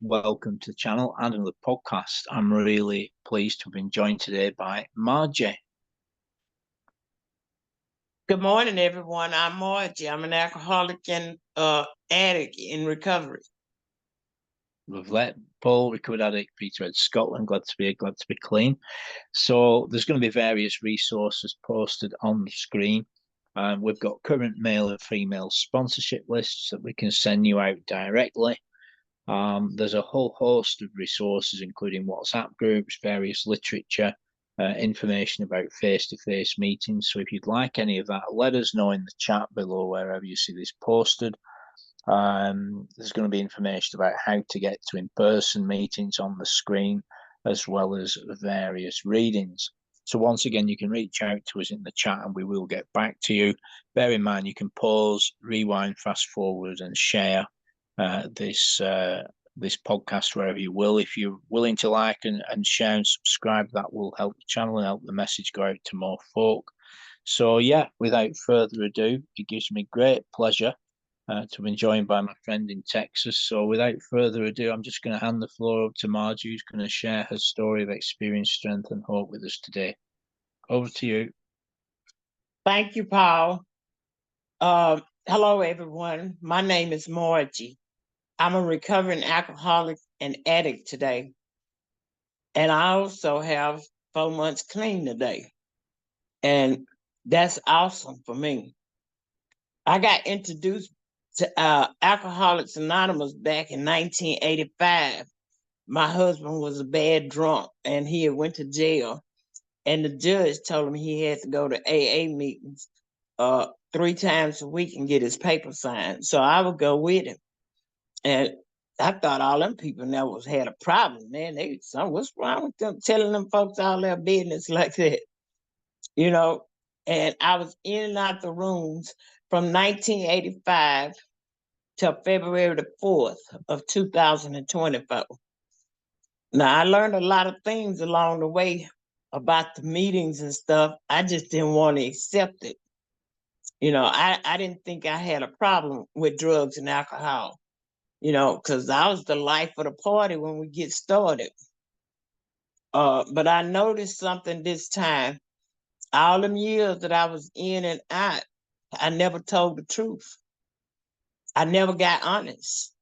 welcome to the channel and another podcast. I'm really pleased to have been joined today by Margie. Good morning, everyone. I'm Margie. I'm an alcoholic and addict in recovery. Lovely. Paul, recovered addict, Peterhead, Scotland. Glad to be here, glad to be clean. So there's going to be various resources posted on the screen. We've got current male and female sponsorship lists that we can send you out directly. There's a whole host of resources, including WhatsApp groups, various literature, information about face-to-face meetings. So if you'd like any of that, let us know in the chat below wherever you see this posted. There's going to be information about how to get to in-person meetings on the screen, as well as various readings. So once again, you can reach out to us in the chat and we will get back to you. Bear in mind, you can pause, rewind, fast forward and share this podcast wherever you will. If you're willing to like and share and subscribe, that will help the channel and help the message go out to more folk. So yeah, without further ado, it gives me great pleasure to be joined by my friend in Texas. So without further ado, I'm just going to hand the floor up to Margie, who's going to share her story of experience, strength and hope with us today. Over to you. Thank you, Paul. Hello, everyone. My name is Margie. I'm a recovering alcoholic and addict today. And I also have 4 months clean today. And that's awesome for me. I got introduced to Alcoholics Anonymous back in 1985. My husband was a bad drunk and he had went to jail. And the judge told him he had to go to AA meetings 3 times a week and get his paper signed. So I would go with him. And I thought all them people now had a problem, man. What's wrong with them telling them folks all their business like that? You know, and I was in and out the rooms from 1985 till February the 4th of 2024. Now, I learned a lot of things along the way about the meetings and stuff. I just didn't want to accept it. You know, I didn't think I had a problem with drugs and alcohol, you know, because I was the life of the party when we get started. But I noticed something this time. All them years that I was in and out, I never told the truth. I never got honest.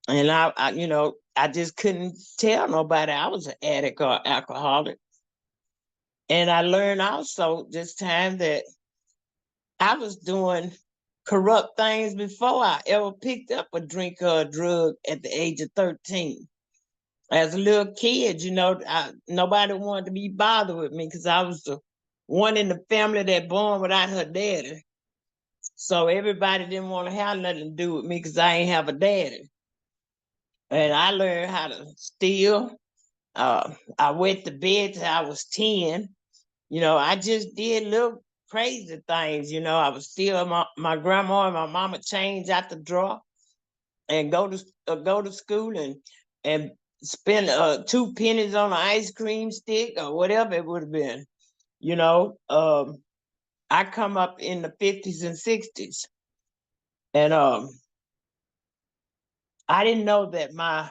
And I just couldn't tell nobody I was an addict or alcoholic. And I learned also this time that I was doing corrupt things before I ever picked up a drink or a drug at the age of 13. As a little kid, nobody wanted to be bothered with me because I was the one in the family that born without her daddy. So everybody didn't want to have nothing to do with me because I ain't have a daddy. And I learned how to steal. I went to bed till I was 10. You know, I just did little crazy things. You know, I was steal my grandma and my mama change out the drawer and go to school and spend 2 pennies on an ice cream stick or whatever it would have been. You know, I come up in the 50s and 60s. And I didn't know that my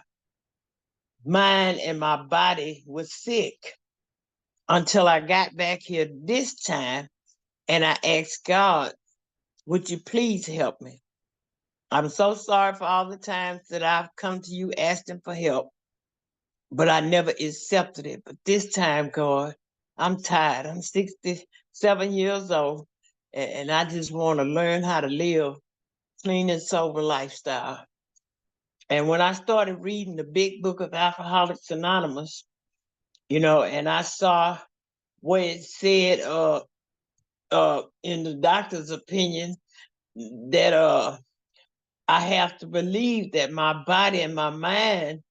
mind and my body was sick until I got back here this time and I asked God, would you please help me? I'm so sorry for all the times that I've come to you asking for help, but I never accepted it. But this time, God, I'm tired. I'm 67 years old, and I just want to learn how to live clean and sober lifestyle. And when I started reading the big book of Alcoholics Anonymous, you know, and I saw where it said in the doctor's opinion that I have to believe that my body and my mind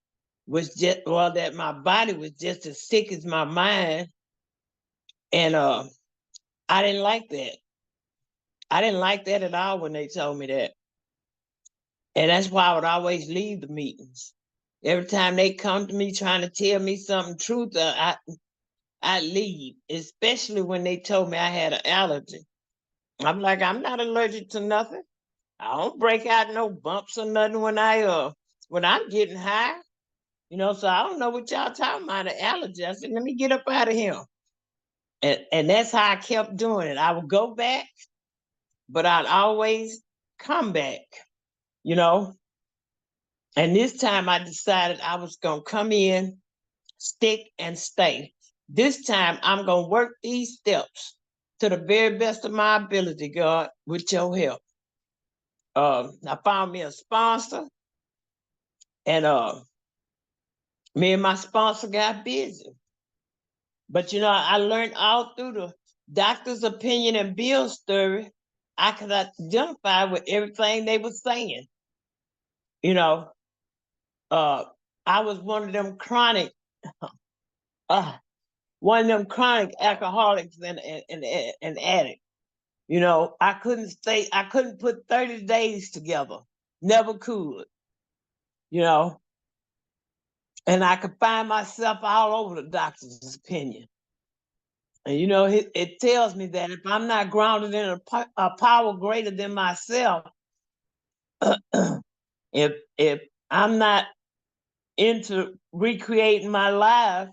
that my body was just as sick as my mind. And I didn't like that. I didn't like that at all when they told me that. And that's why I would always leave the meetings. Every time they come to me trying to tell me something truth, I leave, especially when they told me I had an allergy. I'm like, I'm not allergic to nothing. I don't break out no bumps or nothing when I when I'm getting high, so I don't know what y'all talking about, the allergy. I said, let me get up out of here. And that's how I kept doing it. I would go back, but I'd always come back, And this time I decided I was going to come in, stick, and stay. This time I'm going to work these steps to the very best of my ability, God, with your help. I found me a sponsor, and me and my sponsor got busy. But, I learned all through the doctor's opinion and Bill's story, I could identify with everything they were saying. I was one of them chronic alcoholics and addicts. I couldn't put 30 days together. Never could. And I could find myself all over the doctor's opinion. And it tells me that if I'm not grounded in a power greater than myself, if I'm not into recreating my life,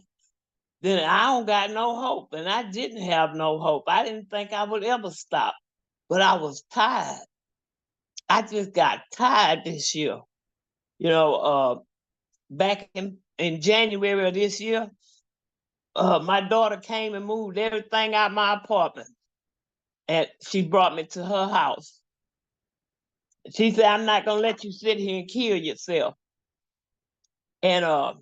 then I don't got no hope. And I didn't have no hope. I didn't think I would ever stop, but I was tired. I just got tired this year. Back in January of this year, my daughter came and moved everything out my apartment. And she brought me to her house. She said, I'm not going to let you sit here and kill yourself. And I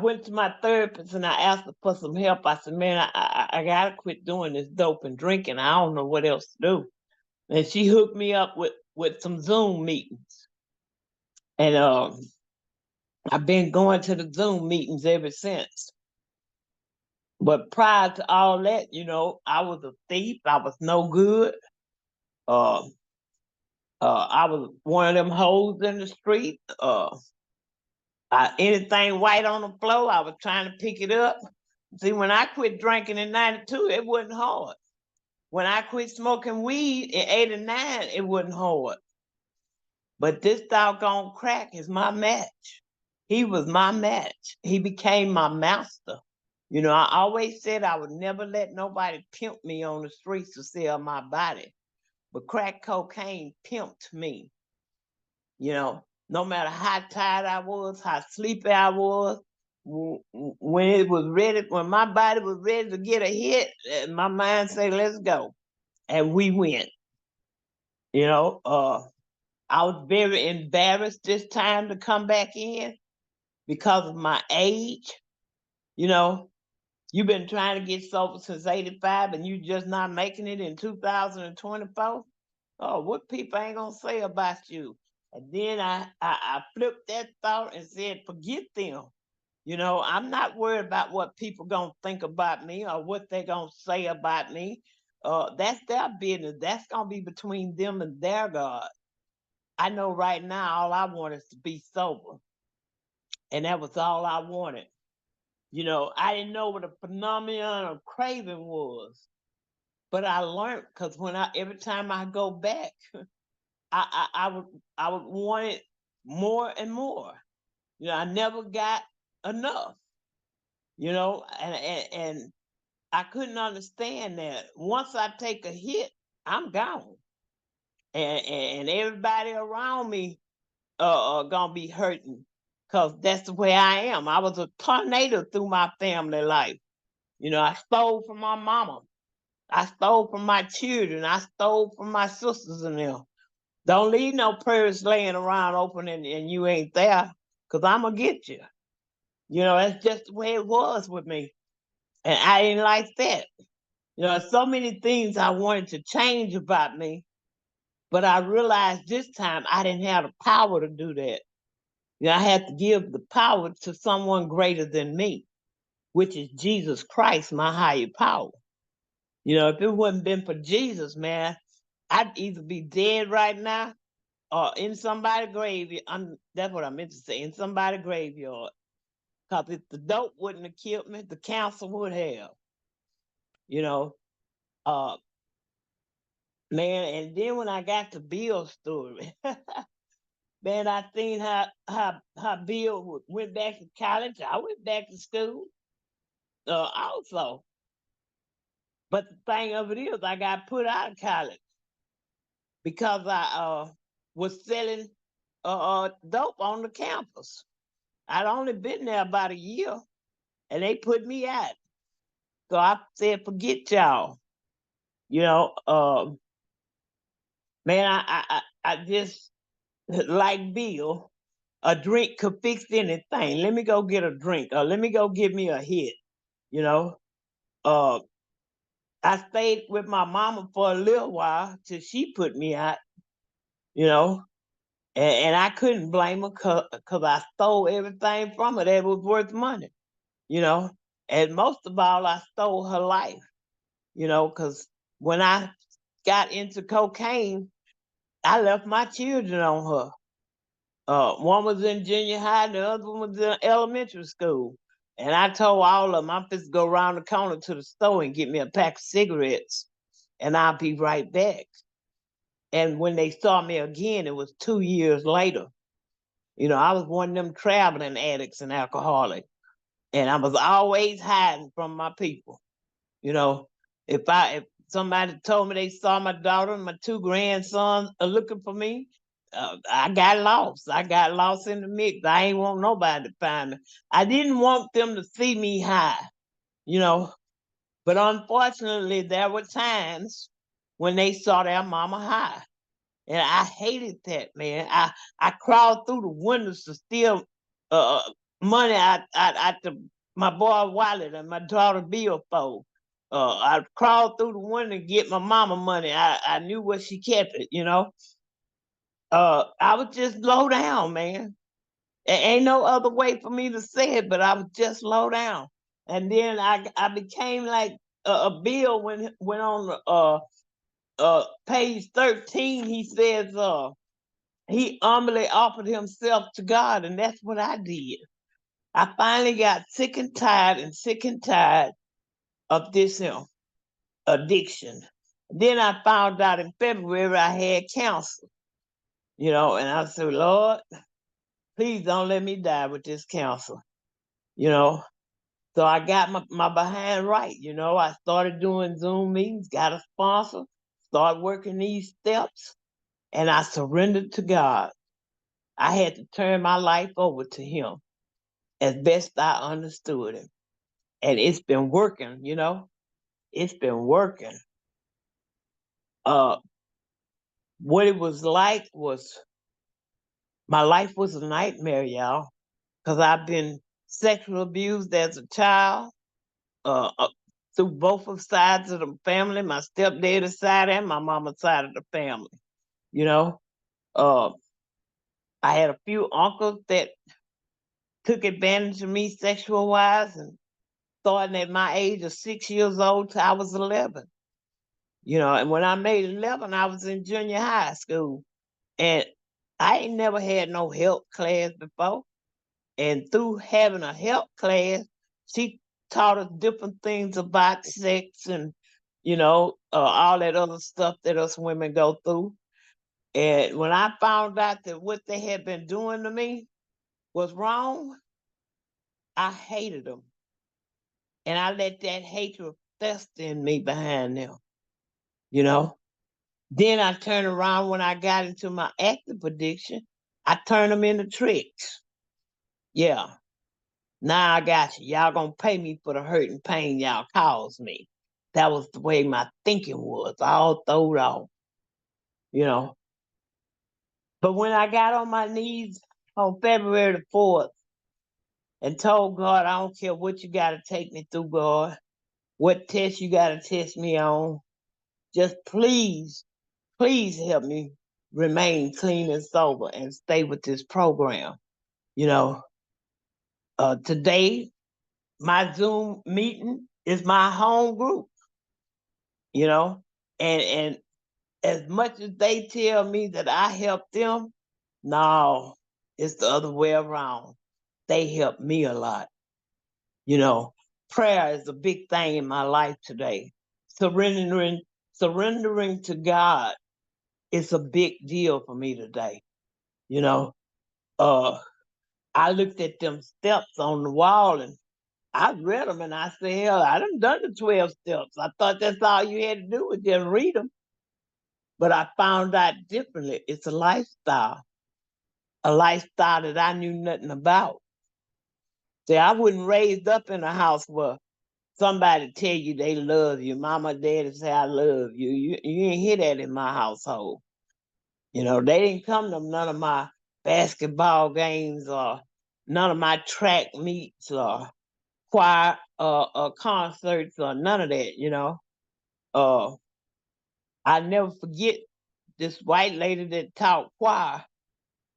went to my therapist and I asked her for some help. I said, man, I got to quit doing this dope and drinking. I don't know what else to do. And she hooked me up with some Zoom meetings. And I've been going to the Zoom meetings ever since. But prior to all that, I was a thief. I was no good. I was one of them hoes in the street. Anything white on the floor, I was trying to pick it up. See, when I quit drinking in 92, it wasn't hard. When I quit smoking weed in 89, it wasn't hard. But this doggone crack is my match. He was my match. He became my master. I always said I would never let nobody pimp me on the streets to sell my body. But crack cocaine pimped me. No matter how tired I was, how sleepy I was, when it was ready, when my body was ready to get a hit, my mind said, let's go. And we went. I was very embarrassed this time to come back in because of my age. You've been trying to get sober since 85 and you just not making it in 2024. Oh, what people ain't gonna say about you? And then I flipped that thought and said, forget them. I'm not worried about what people gonna think about me or what they gonna say about me. That's their business. That's gonna be between them and their God. I know right now all I want is to be sober. And that was all I wanted. I didn't know what a phenomenon of craving was. But I learned because every time I go back, I would want it more and more. I never got enough. And I couldn't understand that. Once I take a hit, I'm gone, and everybody around me are gonna be hurting because that's the way I am. I was a tornado through my family life. I stole from my mama. I stole from my children. I stole from my sisters and them. Don't leave no purse laying around open and you ain't there, because I'm going to get you. That's just the way it was with me. And I didn't like that. So many things I wanted to change about me, but I realized this time I didn't have the power to do that. I had to give the power to someone greater than me, which is Jesus Christ, my higher power. If it wouldn't been for Jesus, man, I'd either be dead right now or in somebody's graveyard. That's what I meant to say, in somebody's graveyard. Because if the dope wouldn't have killed me, the cancer would have. You know, uh, man, and then when I got to Bill's story, Man, I seen how Bill went back to college. I went back to school also. But the thing of it is, I got put out of college because I was selling dope on the campus. I'd only been there about a year, and they put me out. So I said, forget y'all. You know, man, I just like Bill. A drink could fix anything. Let me go get a drink, or let me go get me a hit. You know, uh, I stayed with my mama for a little while till she put me out. You know, and I couldn't blame her because I stole everything from her that was worth money. You know, and most of all, I stole her life. You know, because when I got into cocaine, I left my children on her. One was in junior high, the other one was in elementary school. And I told all of them, I'm just go around the corner to the store and get me a pack of cigarettes, and I'll be right back. And when they saw me again, it was 2 years later. You know, I was one of them traveling addicts and alcoholics, and I was always hiding from my people. You know, if somebody told me they saw my daughter and my two grandsons looking for me, I got lost. I got lost in the mix. I ain't want nobody to find me. I didn't want them to see me high, you know. But unfortunately, there were times when they saw their mama high. And I hated that, man. I crawled through the windows to steal uh, money out my boy wallet and my daughter billfold. I crawled through the window to get my mama money. I knew where she kept it, you know. I was just low down, man. There ain't no other way for me to say it, but I was just low down. And then I became like a Bill when went on page 13. He says he humbly offered himself to God, and that's what I did. I finally got sick and tired of this addiction. Then I found out in February I had cancer, you know, and I said, Lord, please don't let me die with this cancer, you know. So I got my behind right, you know. I started doing Zoom meetings, got a sponsor, started working these steps, and I surrendered to God. I had to turn my life over to Him as best I understood Him. And it's been working, you know. It's been working. Uh, what it was like was my life was a nightmare, y'all, because I've been sexually abused as a child uh, uh, through both of sides of the family, my stepdad's side and my mama's side of the family. You know, uh, I had a few uncles that took advantage of me sexual wise, and starting at my age of 6 years old till I was 11. You know, and when I made 11, I was in junior high school, and I ain't never had no health class before. And through having a health class, she taught us different things about sex and, you know, all that other stuff that us women go through. And when I found out that what they had been doing to me was wrong, I hated them. And I let that hatred fester in me behind them, you know. Then I turned around when I got into my active addiction, I turned them into tricks. Yeah. Now I got you. Y'all gonna pay me for the hurt and pain y'all caused me. That was the way my thinking was, all thrown off, you know. But when I got on my knees on February the 4th and told God, I don't care what you gotta take me through, God, what test you gotta test me on, just please, please help me remain clean and sober and stay with this program. You know, today my Zoom meeting is my home group, you know, and as much as they tell me that I help them, no, it's the other way around. They help me a lot. You know, prayer is a big thing in my life today. Surrendering to God is a big deal for me today. You know, I looked at them steps on the wall and I read them and I said, hell, I done the 12 steps. I thought that's all you had to do was just read them. But I found out differently. It's a lifestyle that I knew nothing about. See, I wasn't raised up in a house where somebody tell you they love you. Mama, daddy say I love you. You ain't hear that in my household. You know, they didn't come to none of my basketball games or none of my track meets or choir concerts or none of that, you know. I never forget this white lady that taught choir.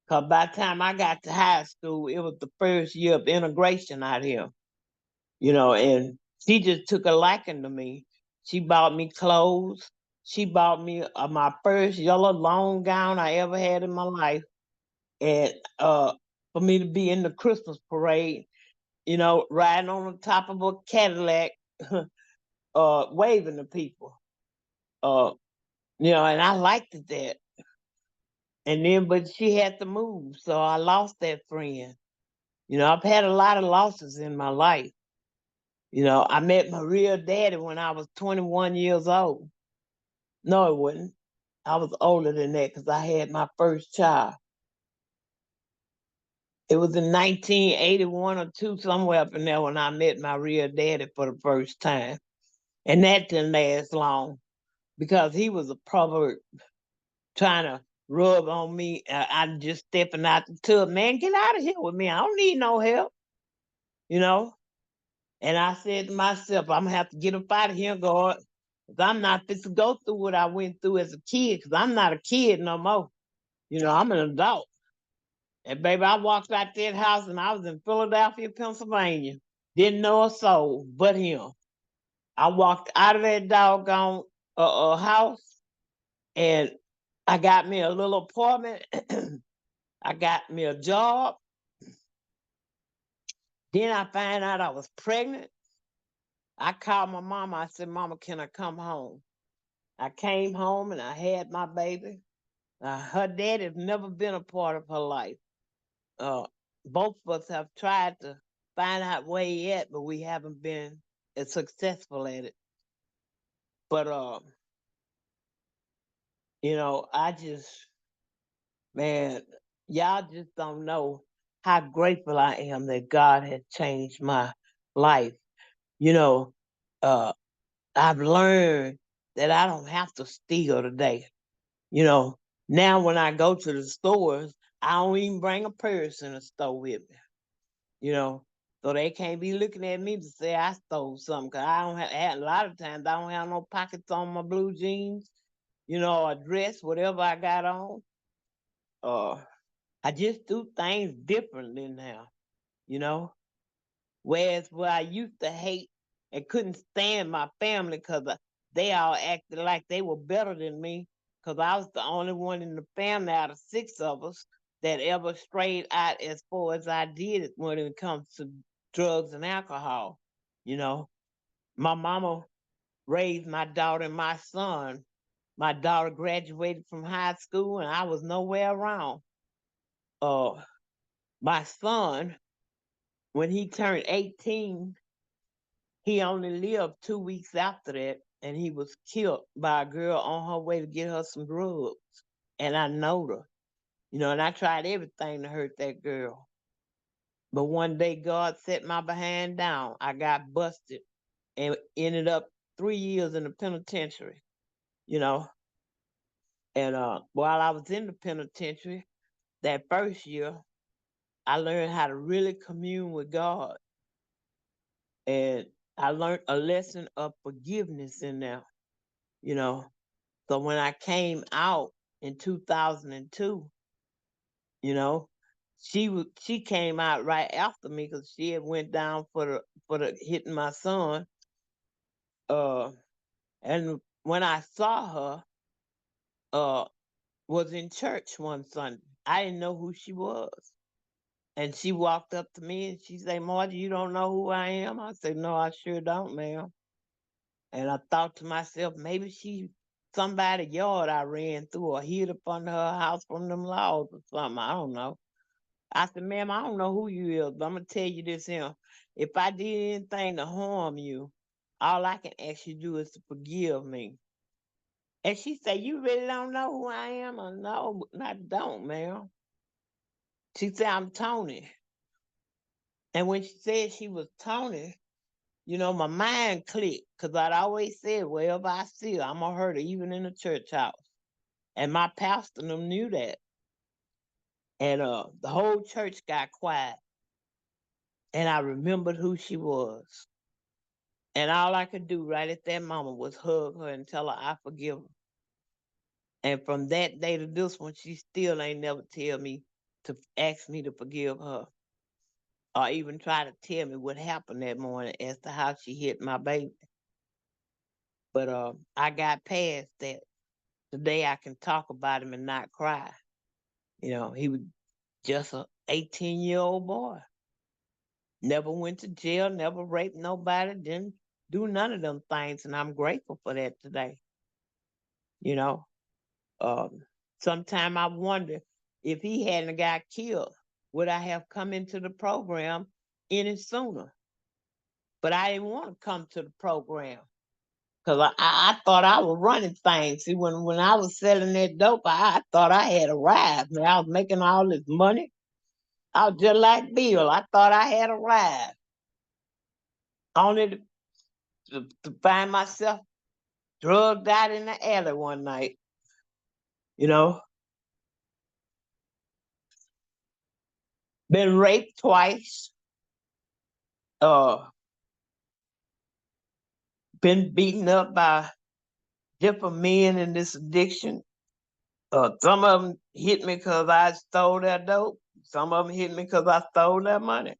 Cause by the time I got to high school, it was the first year of integration out here, you know, and she just took a liking to me. She bought me clothes. She bought me my first yellow long gown I ever had in my life, and for me to be in the Christmas parade, you know, riding on the top of a Cadillac, waving to people. Uh, you know, and I liked it that. And then, but she had to move, so I lost that friend. You know, I've had a lot of losses in my life. You know, I met my real daddy when I was 21 years old. No, it wasn't. I was older than that because I had my first child. It was in 1981 or two, somewhere up in there, when I met my real daddy for the first time. And that didn't last long because he was a pervert trying to rub on me. I'm just stepping out the tub. Man, get out of here with me. I don't need no help, you know? And I said to myself, I'm going to have to get up out of here, God, because I'm not fit to go through what I went through as a kid, because I'm not a kid no more. You know, I'm an adult. And baby, I walked out that house and I was in Philadelphia, Pennsylvania. Didn't know a soul but him. I walked out of that doggone house and I got me a little apartment. I got me a job. Then I found out I was pregnant. I called my mama. I said, Mama, can I come home? I came home and I had my baby. Her dad has never been a part of her life. Uh, both of us have tried to find out where he at, but we haven't been as successful at it. But you know, man, y'all just don't know how grateful I am that God has changed my life. You know, uh, I've learned that I don't have to steal today. You know, now when I go to the stores, I don't even bring a purse in the store with me. You know, so they can't be looking at me to say I stole something. Cause I don't have, a lot of times I don't have no pockets on my blue jeans, you know, a dress, whatever I got on. Uh, I just do things differently now, you know. Whereas where I used to hate and couldn't stand my family because they all acted like they were better than me because I was the only one in the family out of six of us that ever strayed out as far as I did when it comes to drugs and alcohol. You know, my mama raised my daughter and my son. My daughter graduated from high school and I was nowhere around. Uh, my son, when he turned 18, he only lived 2 weeks after that, and he was killed by a girl on her way to get her some drugs. And I know her, you know, and I tried everything to hurt that girl. But one day God set my behind down. I got busted and ended up 3 years in the penitentiary, you know. And while I was in the penitentiary, that first year, I learned how to really commune with God. And I learned a lesson of forgiveness in there, you know. So when I came out in 2002, you know, she came out right after me because she had went down for the hitting my son. Uh, and when I saw her, was in church one Sunday. I didn't know who she was, and she walked up to me and she said, "Margie, you don't know who I am?" I said, "No, I sure don't, ma'am." And I thought to myself, maybe she somebody's yard I ran through or hid up under her house from them laws or something. I don't know. I said, ma'am, I don't know who you is, but I'm going to tell you this here. If I did anything to harm you, all I can ask you to do is to forgive me. And she said, you really don't know who I am? I no, I don't, ma'am. She said, I'm Tony. And when she said she was Tony, you know, my mind clicked because I'd always said, wherever I see her, I'm going to hurt her, even in the church house. And my pastor and them knew that. And the whole church got quiet. And I remembered who she was. And all I could do right at that moment was hug her and tell her I forgive her. And from that day to this one, she still ain't never tell me to ask me to forgive her or even try to tell me what happened that morning as to how she hit my baby. But I got past that. Today I can talk about him and not cry. You know, he was just a 18-year-old boy. Never went to jail, never raped nobody, didn't do none of them things, and I'm grateful for that today. You know, sometime I wonder if he hadn't got killed, would I have come into the program any sooner? But I didn't want to come to the program because I thought I was running things. See, when I was selling that dope, I thought I had arrived. Man, I was making all this money. I was just like Bill. I thought I had arrived. Only to find myself drugged out in the alley one night. You know, been raped twice. Been beaten up by different men in this addiction. Some of them hit me because I stole their dope. Some of them hit me because I stole their money.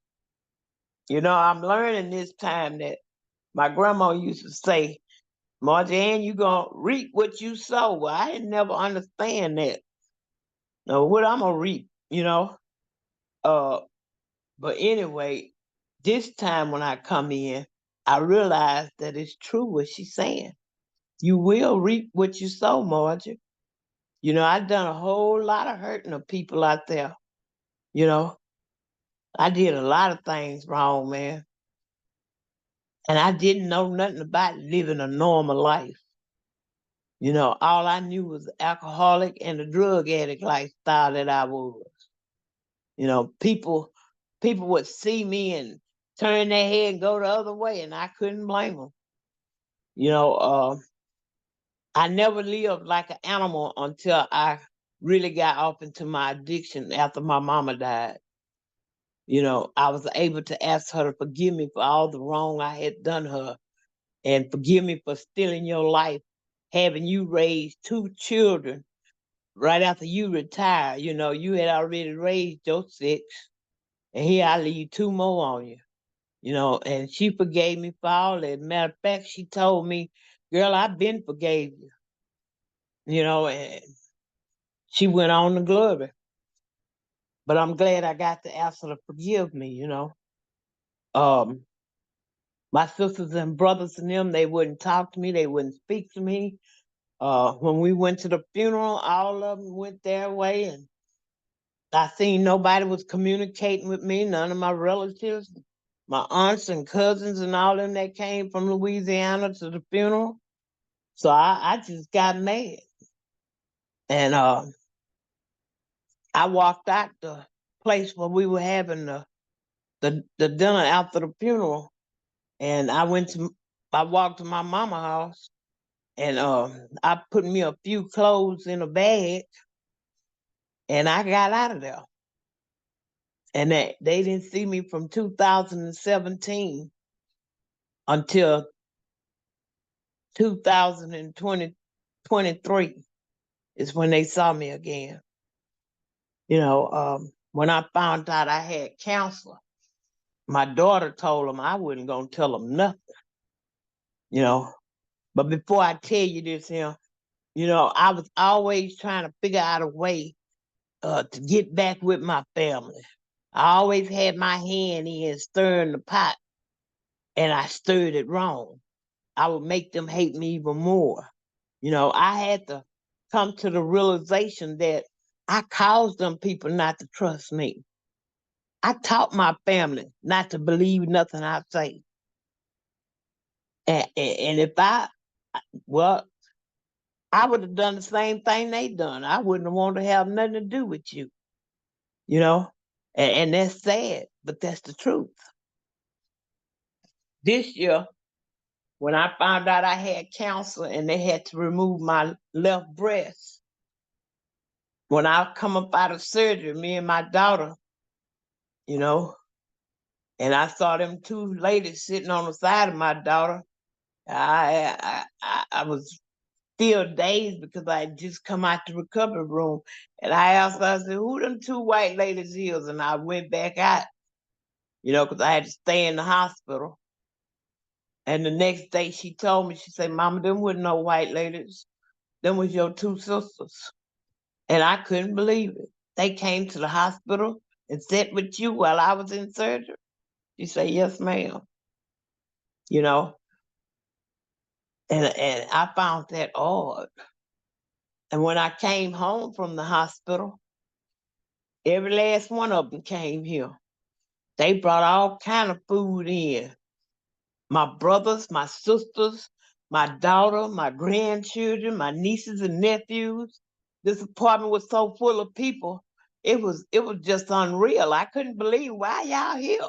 You know, I'm learning this time that my grandma used to say, Margie, Ann, you gonna reap what you sow. Well, I didn't never understand that. Now, what I'm gonna reap, you know? But anyway, this time when I come in, I realize that it's true what she's saying. You will reap what you sow, Margie. You know, I've done a whole lot of hurting of people out there. You know, I did a lot of things wrong, man. And I didn't know nothing about living a normal life. You know, all I knew was the alcoholic and the drug addict lifestyle that I was. You know, people would see me and turn their head and go the other way, and I couldn't blame them. You know, I never lived like an animal until I really got off into my addiction after my mama died. You know, I was able to ask her to forgive me for all the wrong I had done her and forgive me for stealing your life, having you raise two children right after you retired. You know, you had already raised your six, and here I leave two more on you. You know, and she forgave me for all that. Matter of fact, she told me, girl, I've been forgave you. You know, and she went on to glory. But I'm glad I got to ask her to forgive me, you know. My sisters and brothers and them, they wouldn't talk to me. They wouldn't speak to me. When we went to the funeral, all of them went their way, and I seen nobody was communicating with me, none of my relatives, my aunts and cousins and all them that came from Louisiana to the funeral. So I just got mad. And I walked out the place where we were having the dinner after the funeral. And I walked to my mama's house, and I put me a few clothes in a bag, and I got out of there. And they didn't see me from 2017 until 2023 is when they saw me again. You know, when I found out I had cancer, my daughter told them I wasn't going to tell them nothing, you know. But before I tell you this here, you know, I was always trying to figure out a way to get back with my family. I always had my hand in stirring the pot, and I stirred it wrong. I would make them hate me even more, I had to come to the realization that I caused them people not to trust me. I taught my family not to believe nothing I say. And if well, I would have done the same thing they done. I wouldn't have wanted to have nothing to do with you, you know? And that's sad, but that's the truth. This year, when I found out I had cancer and they had to remove my left breast, when I come up out of surgery, me and my daughter, you know, and I saw them two ladies sitting on the side of my daughter, I was still dazed because I had just come out the recovery room. And I asked her, I said, who them two white ladies is? And I went back out, because I had to stay in the hospital. And the next day she told me, she said, Mama, them wasn't no white ladies. Them was your two sisters. And I couldn't believe it. They came to the hospital and sat with you while I was in surgery. She said, yes, ma'am. And I found that odd. And when I came home from the hospital, every last one of them came here. They brought all kind of food in. My brothers, my sisters, my daughter, my grandchildren, my nieces and nephews. This apartment was so full of people. It was just unreal. I couldn't believe why y'all here.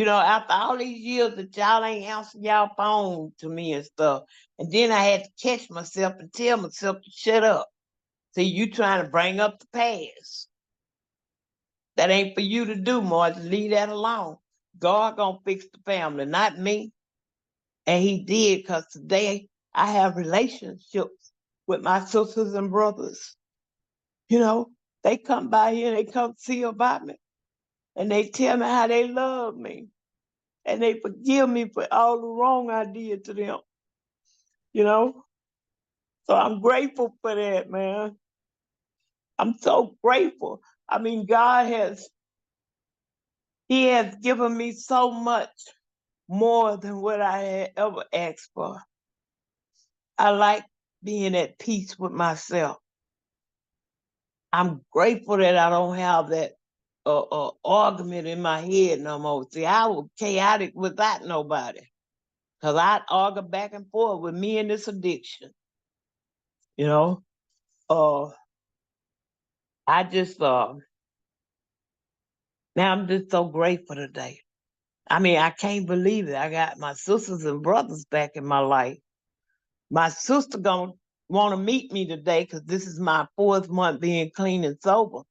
After all these years that y'all ain't answering y'all phone to me and stuff. And then I had to catch myself and tell myself to shut up. See, you trying to bring up the past. That ain't for you to do, Margie. Leave that alone. God gonna fix the family, not me. And he did, because today I have relationships with my sisters and brothers. They come by here and they come see about me. And they tell me how they love me. And they forgive me for all the wrong I did to them. So I'm grateful for that, man. I'm so grateful. I mean, He has given me so much more than what I had ever asked for. I like being at peace with myself. I'm grateful that I don't have that argument in my head no more. See, I was chaotic without nobody, because I'd argue back and forth with me and this addiction. I just now I'm just so grateful today. I mean, I can't believe it. I got my sisters and brothers back in my life. My sister gonna want to meet me today because this is my 4th month being clean and sober,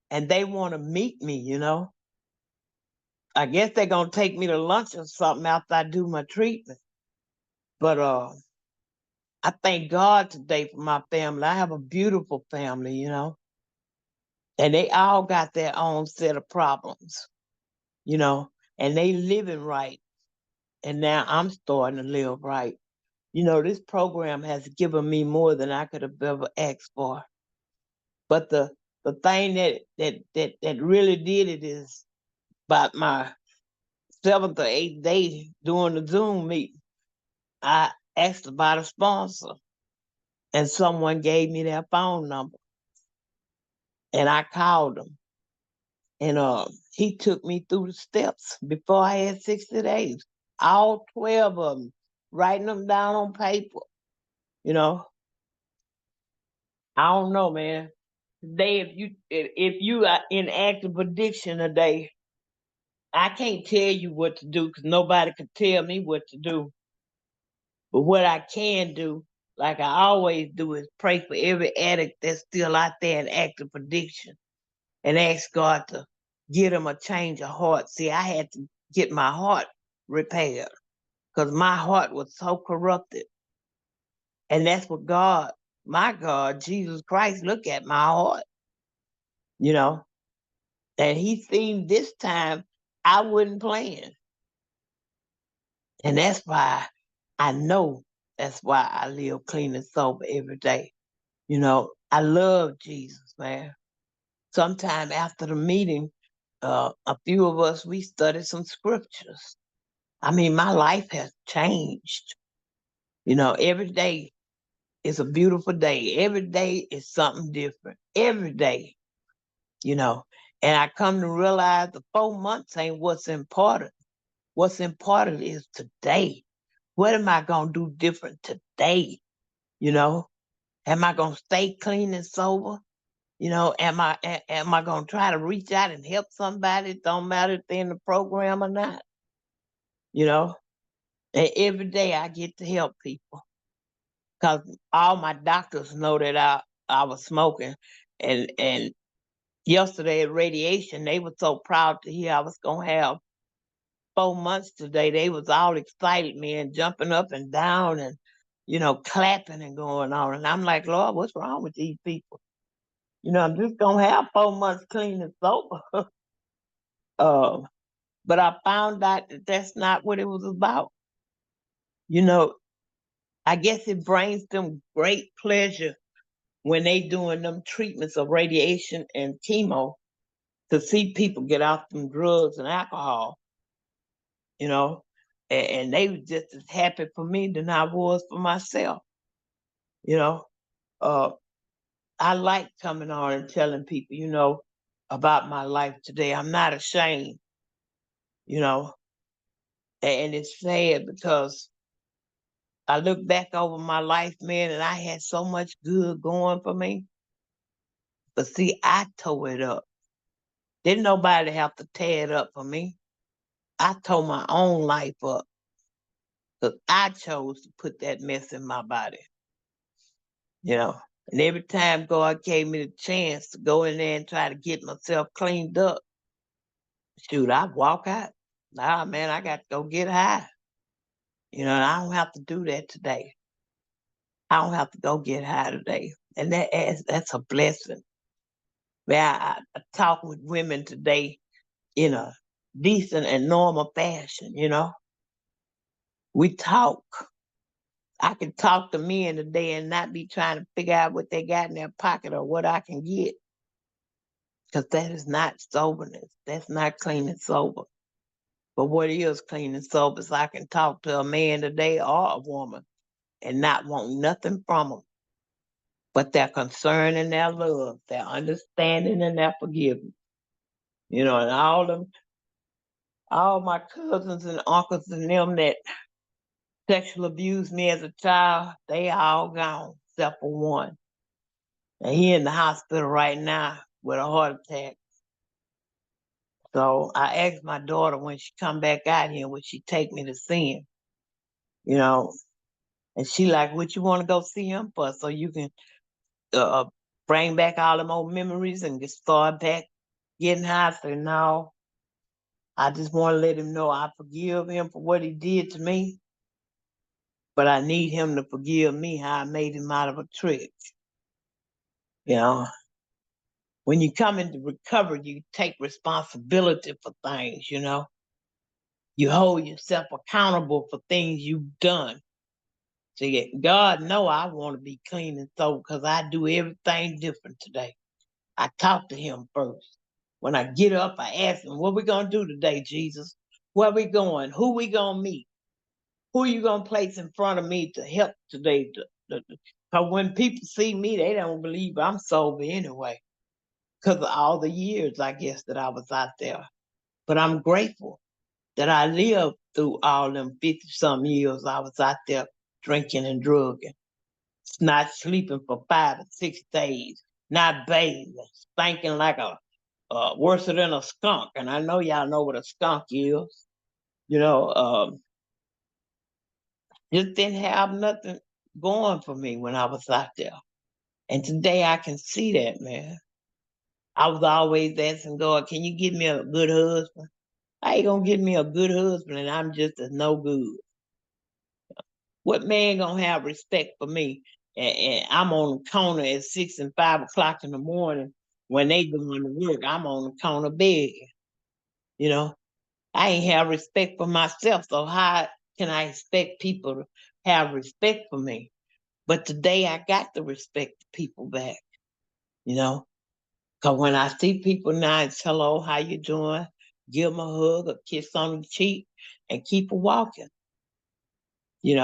and they want to meet me. I guess they're gonna take me to lunch or something after I do my treatment. But I thank God today for my family. I have a beautiful family, and they all got their own set of problems, and they living right. And now I'm starting to live right. This program has given me more than I could have ever asked for. But the thing that really did it is about my 7th or 8th day during the Zoom meeting, I asked about a sponsor, and someone gave me their phone number, and I called him, and he took me through the steps before I had 60 days, all 12 of them, writing them down on paper. I don't know, man. Today, if you are in active addiction today, I can't tell you what to do because nobody can tell me what to do. But what I can do, like I always do, is pray for every addict that's still out there in active addiction and ask God to give them a change of heart. See, I had to get my heart repaired because my heart was so corrupted. And that's what my God, Jesus Christ, look at my heart, and he seen this time I wasn't playing. And that's why I know that's why I live clean and sober every day. I love Jesus, man. Sometime after the meeting, a few of us, we studied some scriptures. I mean, my life has changed. Every day It's a beautiful day. Every day is something different. Every day, you know. And I come to realize the 4 months ain't what's important. What's important is today. What am I going to do different today? You know, am I going to stay clean and sober? You know, am I going to try to reach out and help somebody? It don't matter if they're in the program or not. You know, and every day I get to help people because all my doctors know that I was smoking, and yesterday at radiation they were so proud to hear I was gonna have 4 months today. They was all excited, man, jumping up and down and clapping and going on. And I'm like, Lord, what's wrong with these people? I'm just gonna have 4 months clean and sober. uh, but I found out that that's not what it was about. You know, I guess it brings them great pleasure when they doing them treatments of radiation and chemo to see people get off them drugs and alcohol, you know, and they were just as happy for me than I was for myself, you know. Uh, I like coming on and telling people, about my life today. I'm not ashamed, you know, and it's sad because I look back over my life, man, and I had so much good going for me. But see, I tore it up. Didn't nobody have to tear it up for me. I tore my own life up because I chose to put that mess in my body, you know. And every time God gave me the chance to go in there and try to get myself cleaned up, shoot, I walk out. Nah, man, I got to go get high. And I don't have to do that today. I don't have to go get high today. And that's a blessing. Man, I talk with women today in a decent and normal fashion, We talk. I can talk to men today and not be trying to figure out what they got in their pocket or what I can get. Because that is not soberness. That's not clean and sober. But what is clean and sober is I can talk to a man today or a woman and not want nothing from them but their concern and their love, their understanding and their forgiveness. And all my cousins and uncles and them that sexual abused me as a child, they all gone except for one. And he in the hospital right now with a heart attack. So I asked my daughter when she come back out here, would she take me to see him? And she like, what you want to go see him for? So you can uh, bring back all them old memories and get start back getting high. I said, no, I just want to let him know I forgive him for what he did to me, but I need him to forgive me how I made him out of a trick. When you come into recovery, you take responsibility for things, You hold yourself accountable for things you've done. See, God know I want to be clean and sober because I do everything different today. I talk to him first. When I get up, I ask him, what we going to do today, Jesus? Where we going? Who we going to meet? Who you going to place in front of me to help today? Because when people see me, they don't believe I'm sober anyway because of all the years, I guess, that I was out there. But I'm grateful that I lived through all them 50-some years I was out there drinking and drugging, not sleeping for 5 or 6 days, not bathing, stinking like worse than a skunk. And I know y'all know what a skunk is. Just didn't have nothing going for me when I was out there. And today I can see that, man. I was always asking God, can you give me a good husband? How you gonna give me a good husband and I'm just as no good? What man gonna have respect for me? And I'm on the corner at 6 and 5 o'clock in the morning when they going to work. I'm on the corner begging. I ain't have respect for myself. So how can I expect people to have respect for me? But today I got to respect people back. Because when I see people now, it's hello, how you doing? Give them a hug, a kiss on the cheek, and keep it walking. See,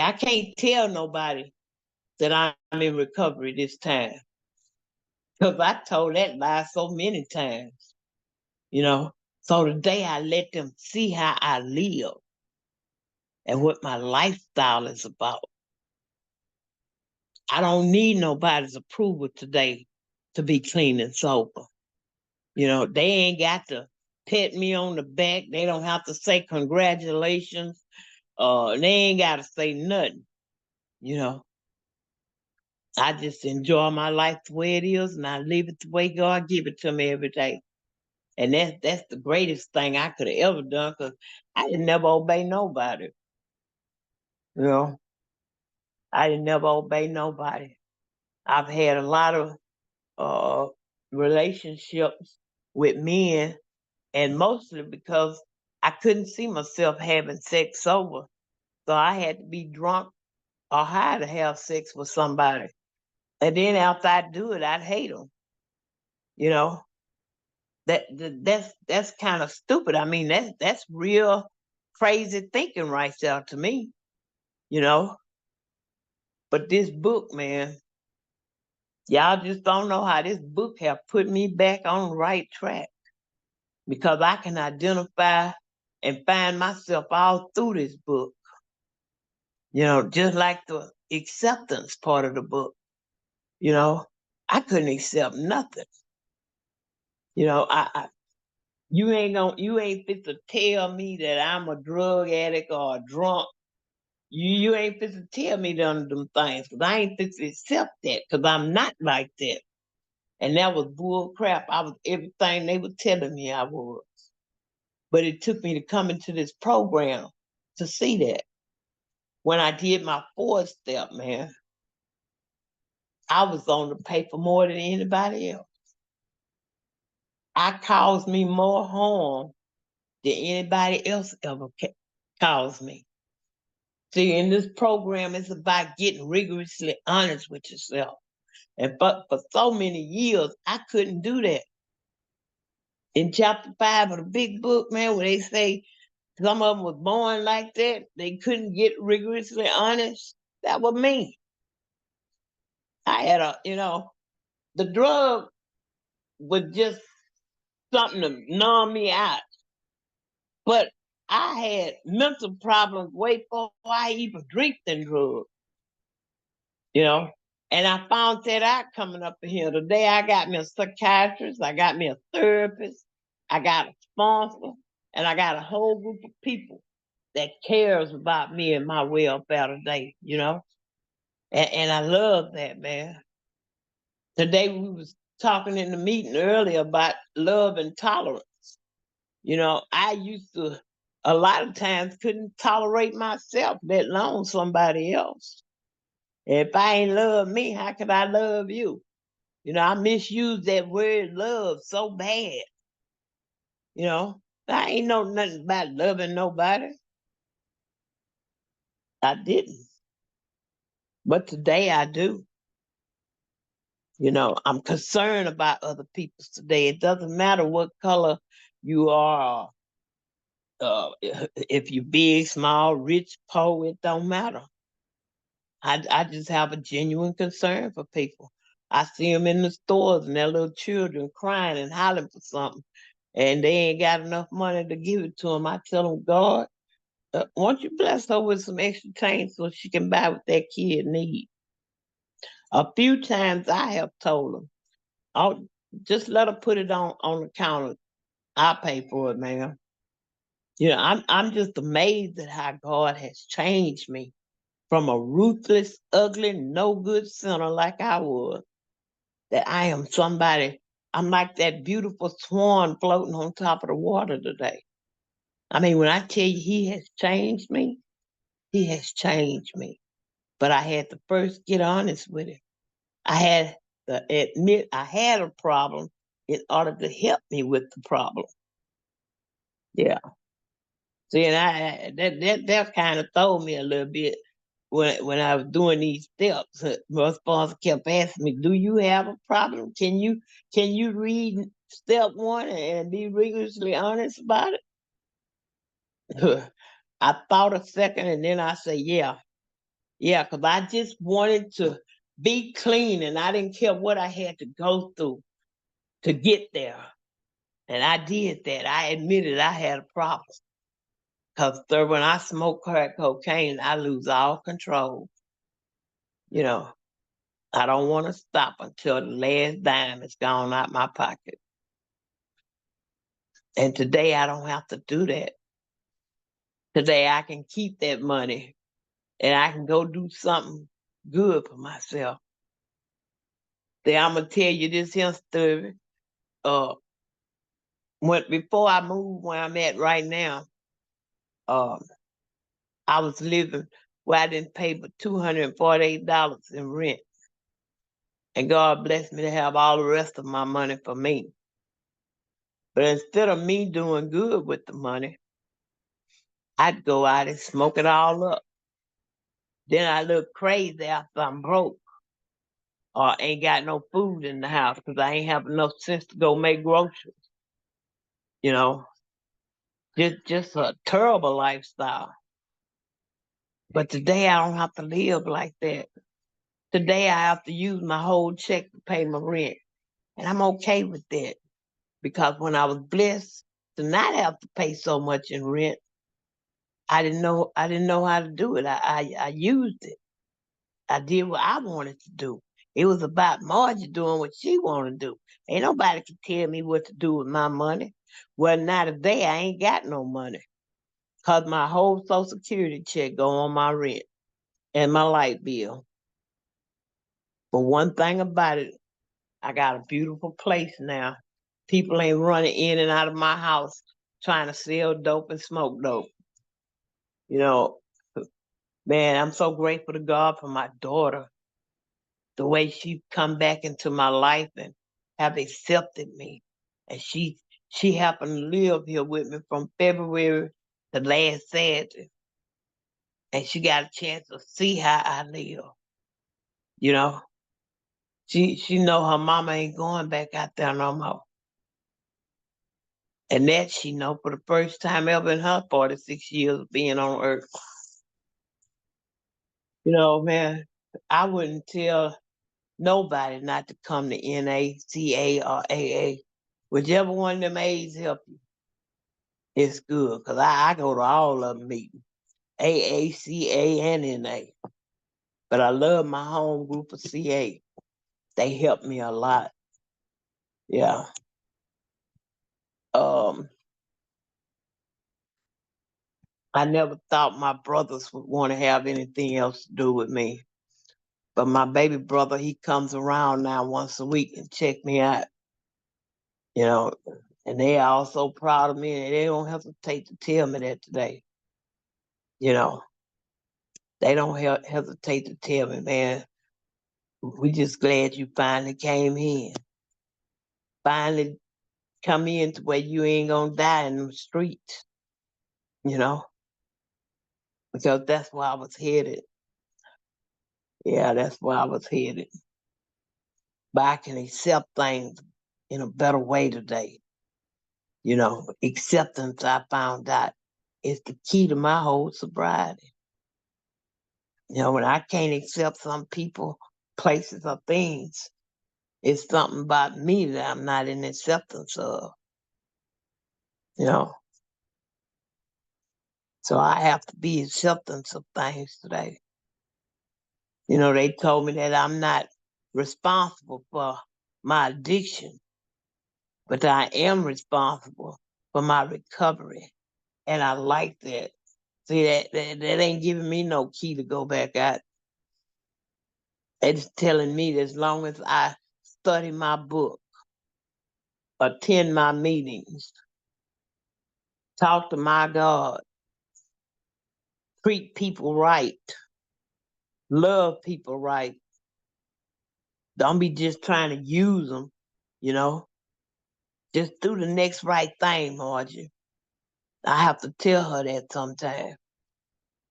I can't tell nobody that I'm in recovery this time. Because I told that lie so many times, you know. So today I let them see how I live and what my lifestyle is about. I don't need nobody's approval today to be clean and sober. You know, they ain't got to pat me on the back. They don't have to say congratulations. They ain't got to say nothing. You know, I just enjoy my life the way it is, and I live it the way God give it to me every day. And that's the greatest thing I could have ever done, because I didn't never obey nobody. You know, I didn't never obey nobody. I've had a lot of relationships with men, and mostly because I couldn't see myself having sex sober. So I had to be drunk or high to have sex with somebody. And then after I do it, I'd hate them. You know, that's kind of stupid. I mean, that's real crazy thinking right there to me. You know, but this book, man, y'all just don't know how this book have put me back on the right track, because I can identify and find myself all through this book. You know, just like the acceptance part of the book. You know, I couldn't accept nothing. You know, you ain't fit to tell me that I'm a drug addict or a drunk. You ain't fit to tell me none of them things, because I ain't fit to accept that, because I'm not like that. And that was bull crap. I was everything they were telling me I was. But it took me to come into this program to see that. When I did my 4th step, man, I was on the paper more than anybody else. I caused me more harm than anybody else ever caused me. See, in this program, it's about getting rigorously honest with yourself. And but for so many years, I couldn't do that. In chapter 5 of the big book, man, where they say some of them was born like that, they couldn't get rigorously honest. That was me. I had the drug was just something to numb me out. But I had mental problems way before I even drank the drug, you know. And I found that out coming up in here. Today I got me a psychiatrist, I got me a therapist, I got a sponsor, and I got a whole group of people that cares about me and my welfare today, you know. And I love that, man. Today we was talking in the meeting earlier about love and tolerance. You know, I used to a lot of times couldn't tolerate myself, let alone somebody else. If I ain't love me, how could I love you? You know, I misused that word love so bad. You know, I ain't know nothing about loving nobody. I didn't. But today I do. You know, I'm concerned about other people today. It doesn't matter what color you are, if you're big, small, rich, poor, it don't matter. I just have a genuine concern for people. I see them in the stores and their little children crying and hollering for something, and they ain't got enough money to give it to them. I tell them, God, won't you bless her with some extra change so she can buy what that kid needs? A few times I have told them, "Oh, just let her put it on the counter. I pay for it, ma'am." You know, I'm just amazed at how God has changed me from a ruthless, ugly, no good sinner like I was. That I am somebody. I'm like that beautiful swan floating on top of the water today. I mean, when I tell you He has changed me, He has changed me. But I had to first get honest with Him. I had to admit I had a problem in order to help me with the problem. Yeah. See, and that kind of thrown me a little bit when I was doing these steps. My sponsor kept asking me, "Do you have a problem? Can you read step 1 and be rigorously honest about it?" I thought a second, and then I say, "Yeah, Yeah, because I just wanted to be clean, and I didn't care what I had to go through to get there. And I did that. I admitted I had a problem. Because when I smoke crack cocaine, I lose all control. You know, I don't want to stop until the last dime is gone out my pocket. And today I don't have to do that. Today I can keep that money and I can go do something good for myself. Then I'm gonna tell you this here story. Before I moved where I'm at right now, I was living where I didn't pay but $248 in rent. And God blessed me to have all the rest of my money for me. But instead of me doing good with the money, I'd go out and smoke it all up. Then I look crazy after I'm broke or ain't got no food in the house because I ain't have enough sense to go make groceries. You know, just a terrible lifestyle. But today I don't have to live like that. Today I have to use my whole check to pay my rent. And I'm okay with that because when I was blessed to not have to pay so much in rent, I didn't know how to do it. I used it. I did what I wanted to do. It was about Margie doing what she wanted to do. Ain't nobody can tell me what to do with my money. Well, now today I ain't got no money because my whole Social Security check go on my rent and my light bill. But one thing about it, I got a beautiful place now. People ain't running in and out of my house trying to sell dope and smoke dope. You know, man, I'm so grateful to God for my daughter, the way she come back into my life and have accepted me. And she happened to live here with me from February to last Saturday. And she got a chance to see how I live. You know, she know her mama ain't going back out there no more. And that she know for the first time ever in her 46 years of being on earth. You know, man, I wouldn't tell nobody not to come to NA, CA, or AA. Whichever one of them A's help you, it's good. Because I go to all of them meetings, AA, CA, and NA. But I love my home group of CA. They help me a lot. Yeah. I never thought my brothers would want to have anything else to do with me. But my baby brother, he comes around now once a week and check me out. You know, and they are all so proud of me and they don't hesitate to tell me that today. You know, they don't hesitate to tell me, man, we just glad you finally came in. Finally come in to where you ain't gonna die in the streets, you know, because that's where I was headed. Yeah, that's where I was headed. But I can accept things in a better way today. You know, acceptance, I found out, is the key to my whole sobriety. You know, when I can't accept some people, places, or things, it's something about me that I'm not in acceptance of. You know, so I have to be acceptance of things today. You know, they told me that I'm not responsible for my addiction, but I am responsible for my recovery. And I like that. See, that ain't giving me no key to go back out. It's telling me that as long as I study my book, attend my meetings, talk to my God, treat people right, love people right, don't be just trying to use them, you know. Just do the next right thing, Margie. I have to tell her that sometimes.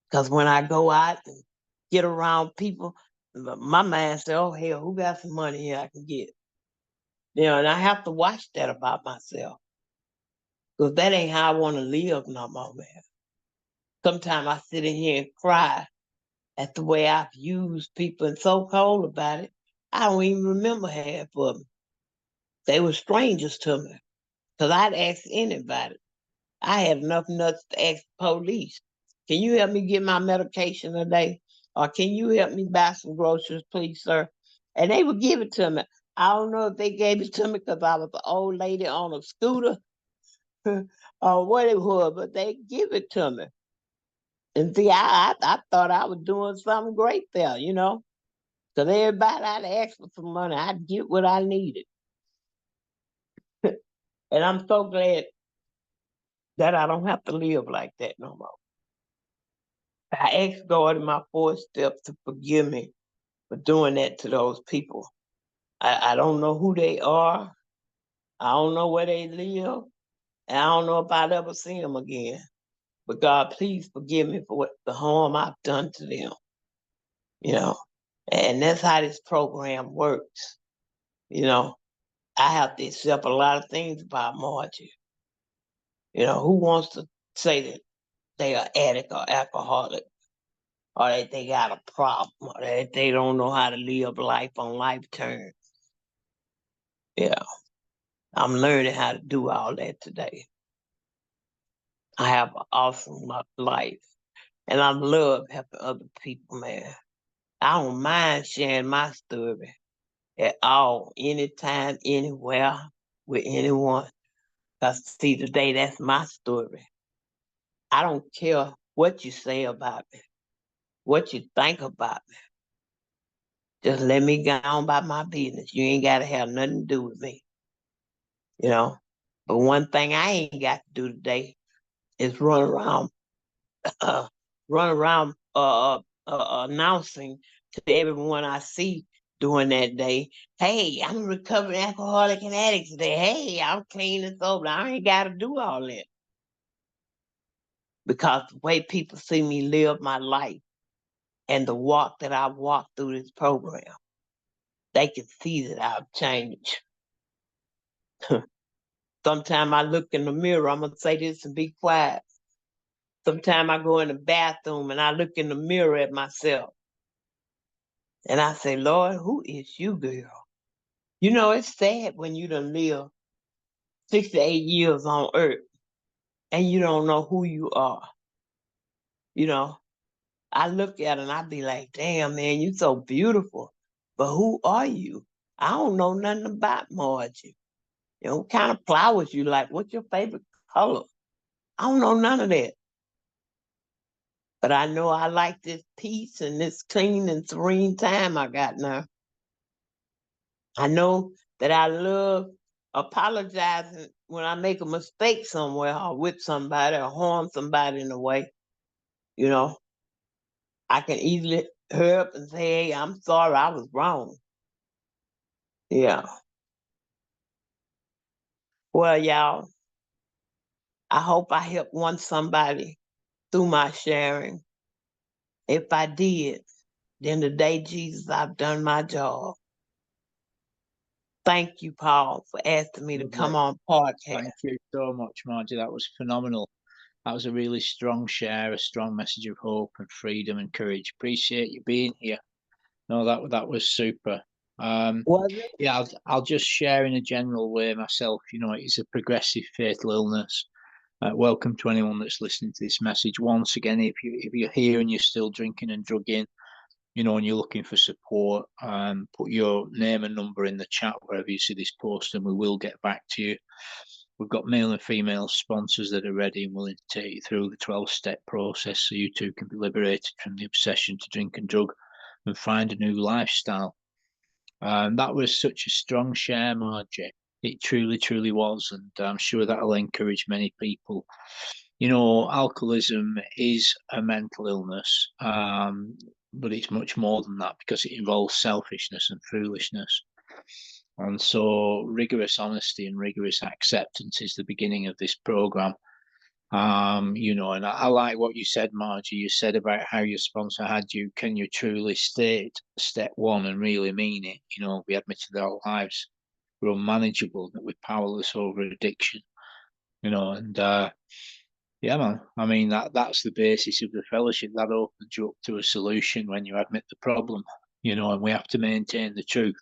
Because when I go out and get around people, my mind says, oh, hell, who got some money here I can get? You know, and I have to watch that about myself. Because that ain't how I want to live no more, man. Sometimes I sit in here and cry at the way I've used people and so cold about it. I don't even remember half of them. They were strangers to me because I'd ask anybody. I had enough nuts to ask the police, can you help me get my medication today? Or can you help me buy some groceries, please, sir? And they would give it to me. I don't know if they gave it to me because I was an old lady on a scooter or what it was, but they give it to me. And see, I thought I was doing something great there, you know? Because everybody I'd ask for some money, I'd get what I needed. And I'm so glad that I don't have to live like that no more. I asked God in my fourth step to forgive me for doing that to those people. I don't know who they are. I don't know where they live. And I don't know if I'll ever see them again. But God, please forgive me for the harm I've done to them. You know, and that's how this program works. You know, I have to accept a lot of things about Margie. You know, who wants to say that they are addict or alcoholic, or that they got a problem, or that they don't know how to live life on life terms? Yeah, I'm learning how to do all that today. I have an awesome life, and I love helping other people, man. I don't mind sharing my story at all, anytime, anywhere, with anyone. Because, see, today, that's my story. I don't care what you say about me, what you think about me. Just let me go on about my business. You ain't got to have nothing to do with me, you know. But one thing I ain't got to do today is uh, run around announcing to everyone I see during that day, hey, I'm a recovering alcoholic and addict today. Hey, I'm clean and sober. I ain't got to do all that. Because the way people see me live my life and the walk that I walked through this program, they can see that I've changed. Sometimes I look in the mirror, I'm going to say this and be quiet. Sometimes I go in the bathroom and I look in the mirror at myself. And I say, Lord, who is you, girl? You know, it's sad when you done live 68 years on earth and you don't know who you are. You know, I look at her and I be like, damn, man, you so beautiful. But who are you? I don't know nothing about Margie. You know, what kind of flowers you like? What's your favorite color? I don't know none of that. But I know I like this peace and this clean and serene time I got now. I know that I love apologizing when I make a mistake somewhere or with somebody or harm somebody in a way. You know, I can easily hurry up and say, hey, I'm sorry, I was wrong. Yeah. Well, y'all, I hope I helped somebody through my sharing. If I did, then today, Jesus, I've done my job. Thank you, Paul, for asking me to come on podcast. Thank you so much, Margie. That was phenomenal. That was a really strong share, a strong message of hope and freedom and courage. Appreciate you being here. No, that was super. Yeah, I'll just share in a general way myself. You know, it's a progressive fatal illness. Welcome to anyone that's listening to this message. Once again, if you're here and you're still drinking and drugging, you know, and you're looking for support, put your name and number in the chat wherever you see this post, and we will get back to you. We've got male and female sponsors that are ready and willing to take you through the 12-step process so you too can be liberated from the obsession to drink and drug and find a new lifestyle. That was such a strong share, Margie. It truly, truly was, and I'm sure that'll encourage many people. You know, alcoholism is a mental illness, but it's much more than that because it involves selfishness and foolishness. And so rigorous honesty and rigorous acceptance is the beginning of this program. You know, and I like what you said, Margie. You said about how your sponsor had you. Can you truly state step one and really mean it? You know, we admitted that our lives were unmanageable, that we're powerless over addiction. You know, and Yeah, man. I mean, that's the basis of the fellowship. That opens you up to a solution when you admit the problem, and we have to maintain the truth.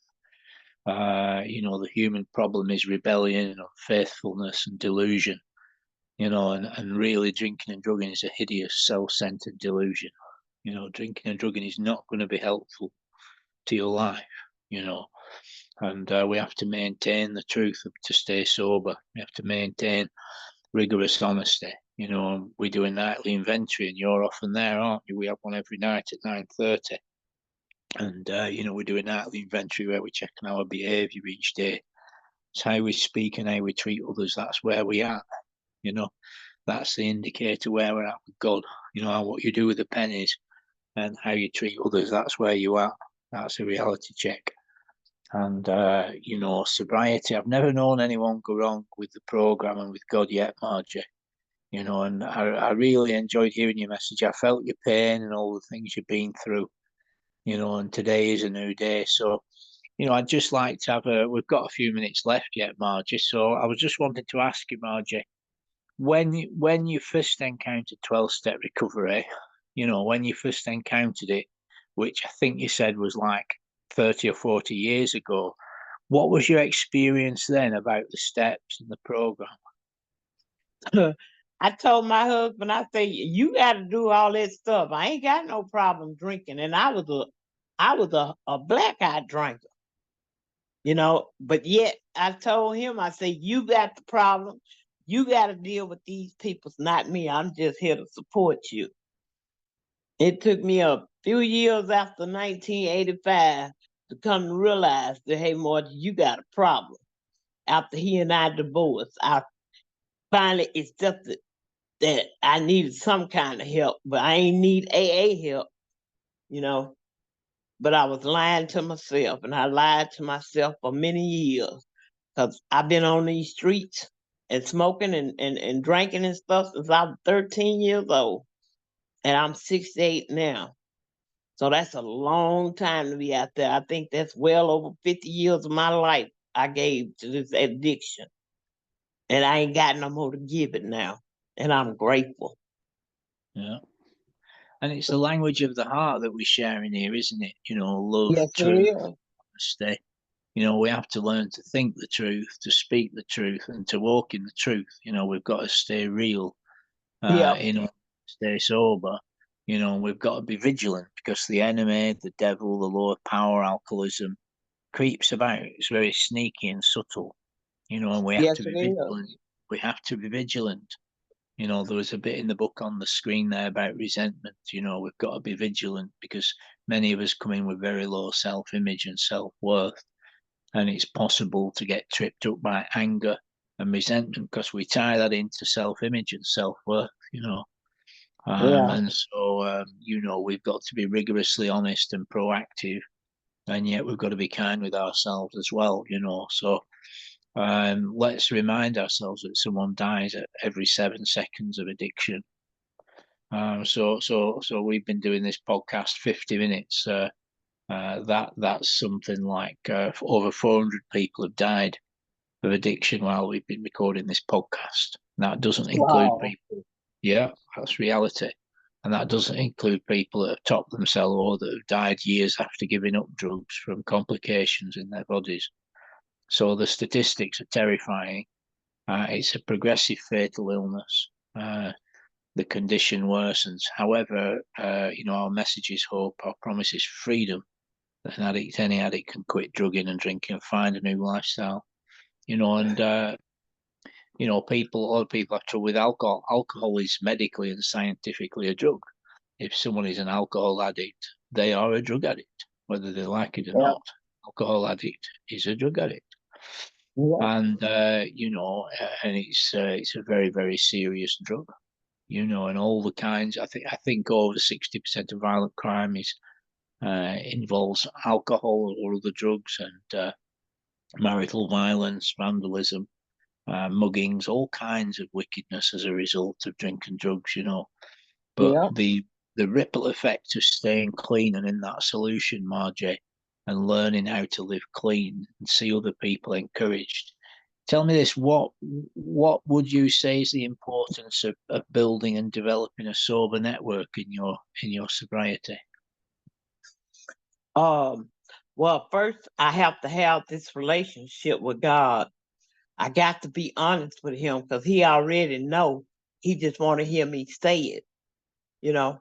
The human problem is rebellion, unfaithfulness, and delusion. And really drinking and drugging is a hideous, self-centered delusion. Drinking and drugging is not going to be helpful to your life. You know, and we have to maintain the truth to stay sober. We have to maintain rigorous honesty. We do a nightly inventory, and you're often there, aren't you? We have one every night at 9:30, and we do a nightly inventory where we check on our behaviour each day. It's how we speak and how we treat others. That's where we are. That's the indicator where we're at with God. What you do with the pennies and how you treat others. That's where you are. That's a reality check. And sobriety. I've never known anyone go wrong with the program and with God yet, Margie. And I really enjoyed hearing your message. I felt your pain and all the things you've been through, and today is a new day. So, I'd just like to we've got a few minutes left yet, Margie. So I was just wanting to ask you, Margie, when you first encountered 12-step recovery, when you first encountered it, which I think you said was like 30 or 40 years ago, what was your experience then about the steps and the program? I told my husband, I say, you got to do all that stuff. I ain't got no problem drinking, and I was a blackout drinker, But yet I told him, I say, you got the problem. You got to deal with these people, not me. I'm just here to support you. It took me a few years after 1985 to come to realize that, hey, Margie, you got a problem. After he and I divorced, I finally accepted that I needed some kind of help, but I ain't need AA help, But I was lying to myself, and I lied to myself for many years because I've been on these streets and smoking and drinking and stuff since I was 13 years old, and I'm 68 now. So that's a long time to be out there. I think that's well over 50 years of my life I gave to this addiction. And I ain't got no more to give it now. And I'm grateful. Yeah. And it's the language of the heart that we're sharing here, isn't it? Love, Yes, it truth, is. honesty. We have to learn to think the truth, to speak the truth, and to walk in the truth. We've got to stay real, Yeah. stay sober. We've got to be vigilant because the enemy, the devil, the lower power, alcoholism, creeps about. It's very sneaky and subtle, and we have Yes, to it be is. vigilant. We have to be vigilant. There was a bit in the book on the screen there about resentment. We've got to be vigilant because many of us come in with very low self-image and self-worth, and it's possible to get tripped up by anger and resentment because we tie that into self-image and self-worth. Yeah. And so we've got to be rigorously honest and proactive, and yet we've got to be kind with ourselves as well. So let's remind ourselves that someone dies at every 7 seconds of addiction. So we've been doing this podcast 50 minutes. That's something like over 400 people have died of addiction while we've been recording this podcast. That doesn't include Wow. people. Yeah, that's reality. And that doesn't include people that have topped themselves or that have died years after giving up drugs from complications in their bodies. So the statistics are terrifying. It's a progressive fatal illness. The condition worsens. However, our message is hope. Our promise is freedom. That any addict can quit drugging and drinking and find a new lifestyle. And a lot of people have trouble with alcohol. Alcohol is medically and scientifically a drug. If someone is an alcohol addict, they are a drug addict, whether they like it or Yeah. not. Alcohol addict is a drug addict. Yeah. And and it's a very, very serious drug. And all the kinds. I think over 60% of violent crime involves alcohol or other drugs, and marital violence, vandalism, muggings, all kinds of wickedness as a result of drink and drugs. But Yeah. the ripple effect of staying clean and in that solution, Margie, and learning how to live clean and see other people encouraged Tell me this: what would you say is the importance of building and developing a sober network in your sobriety? Well, first I have to have this relationship with God. I got to be honest with him because he already know. He just want to hear me say it, you know.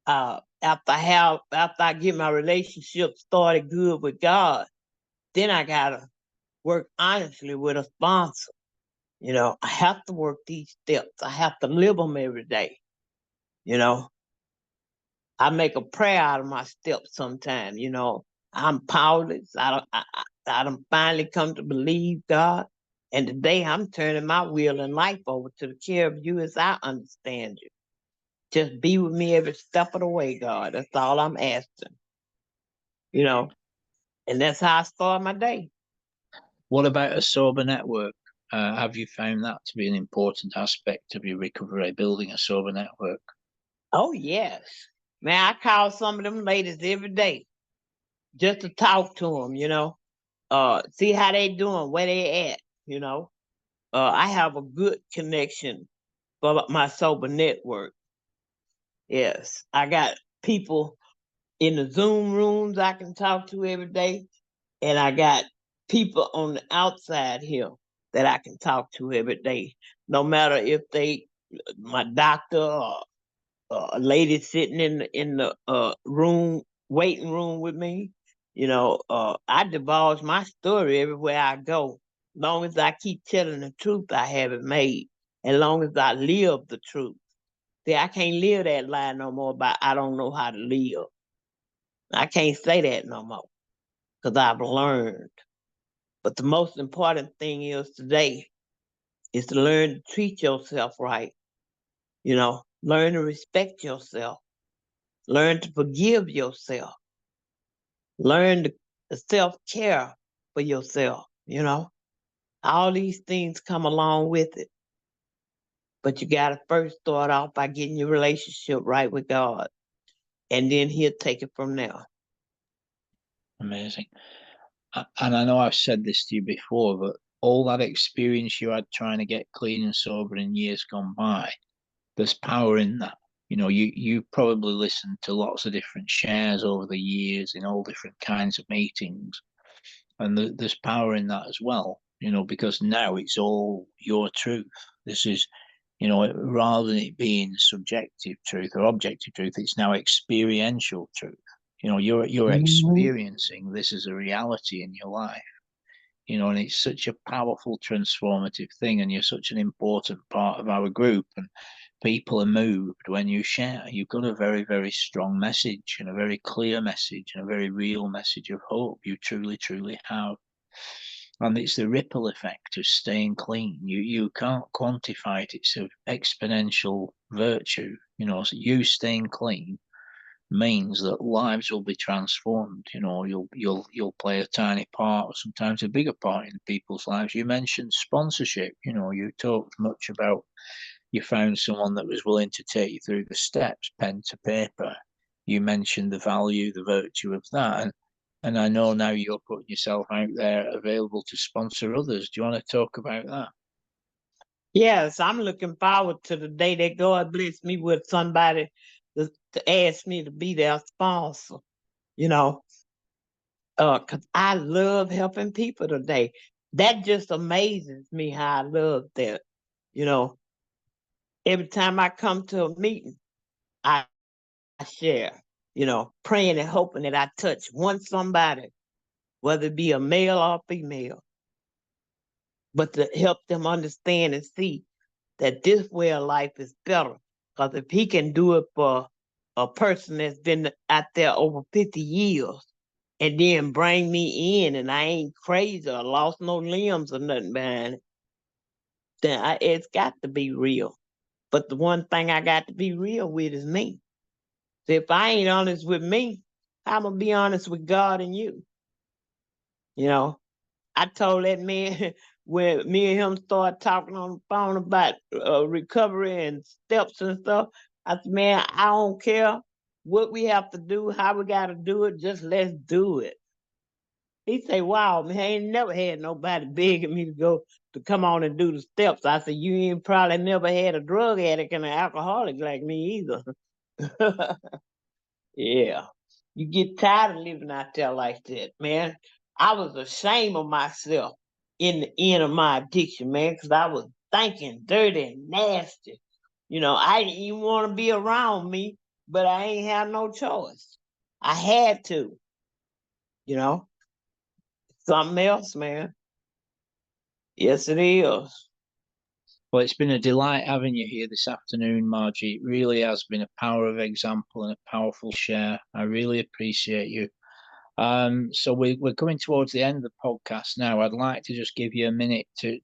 After I get my relationship started good with God, then I gotta work honestly with a sponsor. You know, I have to work these steps. I have to live them every day. You know, I make a prayer out of my steps sometimes. You know, I'm powerless. I don't finally come to believe God. And today I'm turning my will and life over to the care of you as I understand you. Just be with me every step of the way, God. That's all I'm asking. You know, and that's how I start my day. What about a sober network? Have you found that to be an important aspect of your recovery, building a sober network? Oh yes, man. I call some of them ladies every day just to talk to them. You know, see how they doing, where they at. You know, I have a good connection for my sober network. Yes, I got people in the Zoom rooms I can talk to every day, and I got people on the outside here that I can talk to every day. No matter if they, my doctor or a lady sitting in the room waiting room with me. You know, I divulge my story everywhere I go. Long as I keep telling the truth, I have it made. As long as I live the truth. See, I can't live that lie no more about I don't know how to live. I can't say that no more because I've learned. But the most important thing is today is to learn to treat yourself right. You know, learn to respect yourself. Learn to forgive yourself. Learn the self-care for yourself, you know. All these things come along with it. But you got to first start off by getting your relationship right with God. And then he'll take it from there. Amazing. And I know I've said this to you before, but all that experience you had trying to get clean and sober in years gone by, there's power in that. You probably listened to lots of different shares over the years in all different kinds of meetings, and there's power in that as well. Because now it's all your truth. This is, rather than it being subjective truth or objective truth, it's now experiential truth. You're Mhm. experiencing this as a reality in your life. And it's such a powerful transformative thing, and you're such an important part of our group, and people are moved when you share. You've got a very, very strong message, and a very clear message, and a very real message of hope. You truly, truly have. And it's the ripple effect of staying clean. You can't quantify it. It's an exponential virtue. So you staying clean means that lives will be transformed. You'll play a tiny part, or sometimes a bigger part in people's lives. You mentioned sponsorship. You talked much about you found someone that was willing to take you through the steps, pen to paper. You mentioned the value, the virtue of that, and I know now you're putting yourself out there available to sponsor others. Do you want to talk about that? Yes, I'm looking forward to the day that God bless me with somebody to ask me to be their sponsor, you know, because I love helping people today. That just amazes me how I love that. You know, every time I come to a meeting, I share, you know, praying and hoping that I touch one somebody, whether it be a male or female, but to help them understand and see that this way of life is better. Because if he can do it for a person that's been out there over 50 years and then bring me in and I ain't crazy or lost no limbs or nothing behind it, then it's got to be real. But the one thing I got to be real with is me. So if I ain't honest with me, I'm going to be honest with God and you. You know, I told that man when me and him started talking on the phone about recovery and steps and stuff. I said, man, I don't care what we have to do, how we got to do it. Just let's do it. He say, "Wow, man, I ain't never had nobody begging me to come on and do the steps." I said, "You ain't probably never had a drug addict and an alcoholic like me either." Yeah. You get tired of living out there like that, man. I was ashamed of myself in the end of my addiction, man, because I was thinking dirty and nasty. I didn't even want to be around me, but I ain't have no choice. I had to, you know, something else, man. Yes, it is. Well, it's been a delight having you here this afternoon, Margie. It really has been a power of example and a powerful share. I really appreciate you. So we're coming towards the end of the podcast now. I'd like to just give you a minute to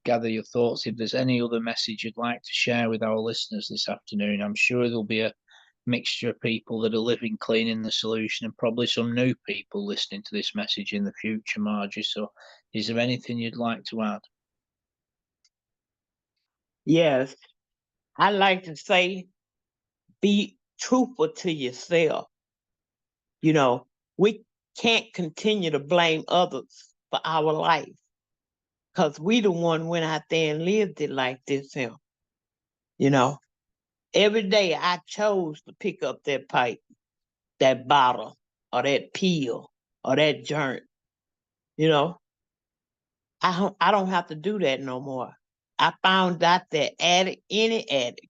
gather your thoughts. If there's any other message you'd like to share with our listeners this afternoon, I'm sure there'll be a mixture of people that are living clean in the solution and probably some new people listening to this message in the future, Margie. So is there anything you'd like to add? Yes. I like to say, be truthful to yourself. We can't continue to blame others for our life because we the one went out there and lived it like this here. You know, every day I chose to pick up that pipe, that bottle, or that pill, or that joint. You know, I don't have to do that no more. I found out that any addict,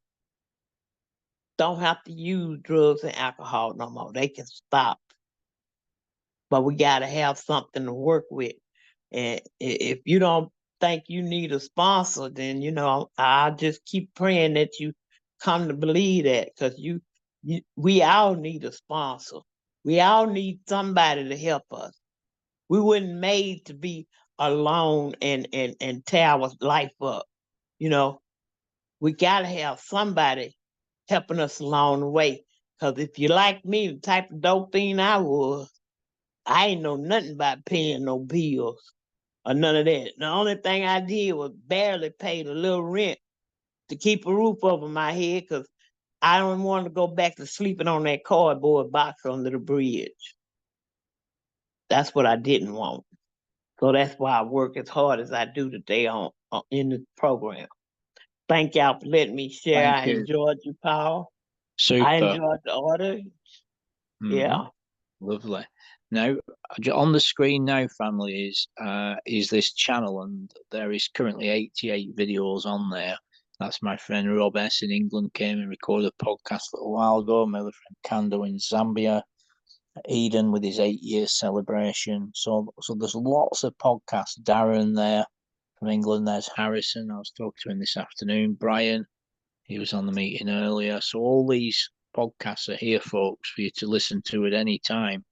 don't have to use drugs and alcohol no more. They can stop. But we got to have something to work with. And if you don't think you need a sponsor, then, I'll just keep praying that you come to believe that because we all need a sponsor. We all need somebody to help us. We weren't made to be alone and tear our life up. You know, we got to have somebody helping us along the way. Because if you like me, the type of dope fiend I was, I ain't know nothing about paying no bills or none of that. The only thing I did was barely pay a little rent to keep a roof over my head because I don't want to go back to sleeping on that cardboard box under the bridge. That's what I didn't want. So that's why I work as hard as I do today in the program. Thank y'all for letting me share. Thank I you. enjoyed you, Paul. I Super. enjoyed the order. Mm-hmm. Yeah. Lovely. Now, on the screen now, family, is this channel, and there is currently 88 videos on there. That's my friend Rob S. in England came and recorded a podcast a little while ago. My other friend Kando in Zambia, Eden with his 8 year celebration. So there's lots of podcasts. Darren there from England. There's Harrison. I was talking to him this afternoon. Brian, he was on the meeting earlier. So all these podcasts are here, folks, for you to listen to at any time,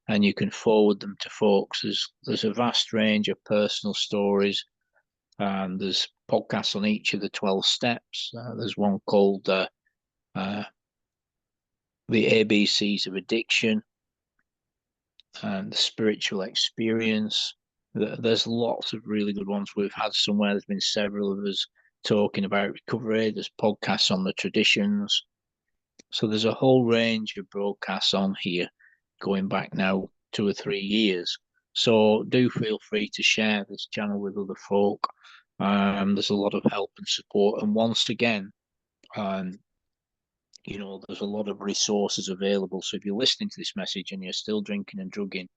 and you can forward them to folks. There's a vast range of personal stories, and there's podcasts on each of the 12 steps. There's one called the ABCs of Addiction and the Spiritual Experience. There's lots of really good ones we've had somewhere. There's been several of us talking about recovery. There's podcasts on the traditions. So there's a whole range of broadcasts on here going back now 2 or 3 years. So do feel free to share this channel with other folk. There's a lot of help and support. And once again, there's a lot of resources available. So if you're listening to this message and you're still drinking and drugging,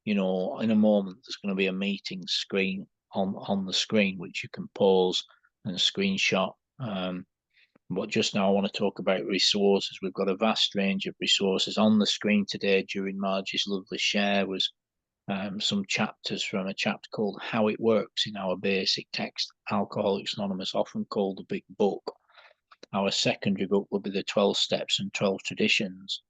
in a moment, there's going to be a meeting screen on the screen, which you can pause and screenshot. But just now, I want to talk about resources. We've got a vast range of resources on the screen today. During Margie's lovely share was some chapters from a chapter called How It Works in our basic text, Alcoholics Anonymous, often called the Big Book. Our secondary book will be the 12 Steps and 12 Traditions.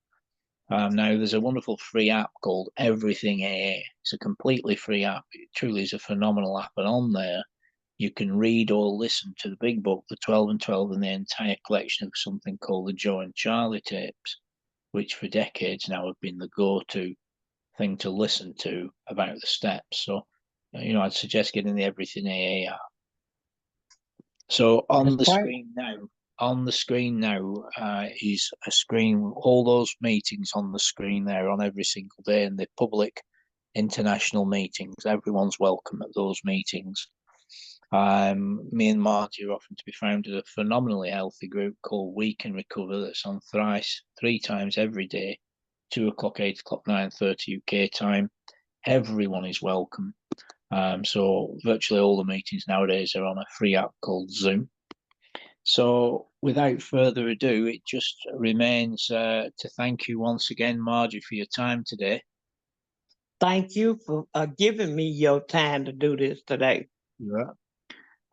Now, there's a wonderful free app called Everything AA. It's a completely free app. It truly is a phenomenal app. And on there, you can read or listen to the big book, the 12 and 12, and the entire collection of something called the Joe and Charlie tapes, which for decades now have been the go-to thing to listen to about the steps. So, I'd suggest getting the Everything AA app. So on the screen now is a screen, all those meetings on the screen there on every single day, and they're public. international meetings. Everyone's welcome at those meetings. Me and Margie are often to be found at a phenomenally healthy group called We Can Recover that's on three times every day, 2 o'clock, 8 o'clock, 9:30 UK time. Everyone is welcome. So virtually all the meetings nowadays are on a free app called Zoom. So without further ado, it just remains to thank you once again, Margie, for your time today. Thank you for giving me your time to do this today.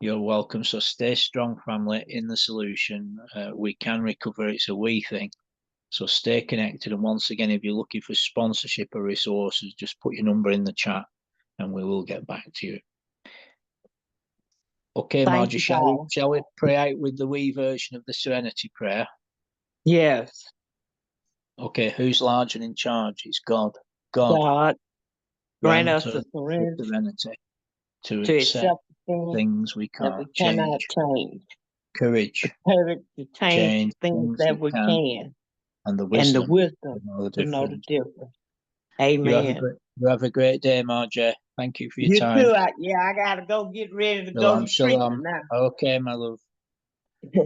You're welcome. So stay strong, family, in the solution. We can recover. It's a we thing. So stay connected. And once again, if you're looking for sponsorship or resources, just put your number in the chat and we will get back to you. Okay, Margie, shall we pray out with the wee version of the Serenity Prayer? Yes. Okay, who's large and in charge? It's God. God, grant us the serenity to accept things we can't change. Courage to change things that we can. And the wisdom to know the difference. Amen. You have a great day, Margie. Thank you for your time. You too. I gotta go get ready to go to treatment now. Okay, my love.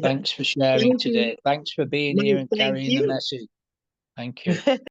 Thanks for sharing today. Thanks for being here and carrying the message. Thank you.